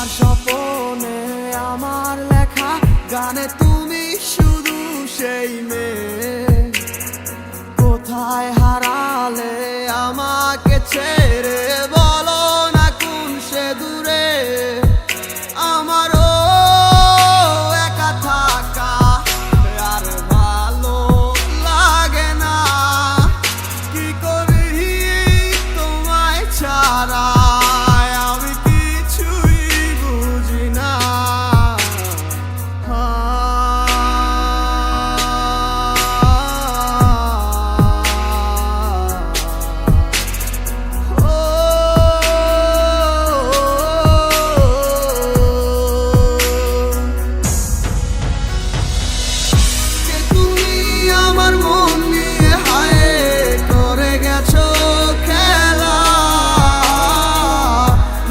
আমার স্বপ্নে আমার লেখা গানে তুমি শুধু সেই মেয়ে। কোথায় হারালে আমাকে ছেড়ে, বলো না কোন সে দূরে। আমারও একা থাকা আর ভালো লাগে না, কি করি তোমায় ছাড়া আমি কিছুই বুঝি না।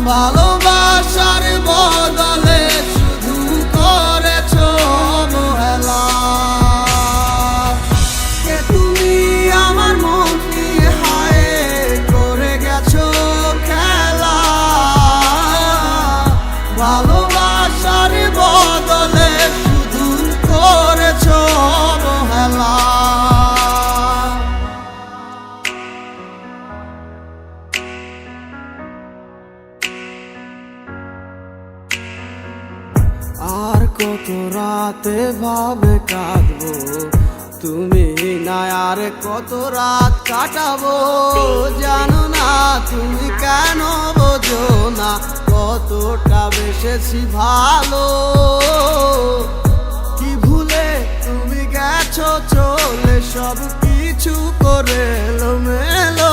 ভালোবাসার বদলে শুধু করেছো অবহেলা। কে তুমি আমার মন নিয়ে হায় করে গেছো খেলা। ভালোবাসার বদলে শুধু করেছো অবহেলা। আর কত রাতে ভাবে কাঁদবো তুমি না, আর কত রাত কাটাবো জানো না তুমি কেন বোঝো না কতটা বেসেছি ভালো। কি ভুলে তুমি গেছো চলে, সব কিছু করে এলোমেলো।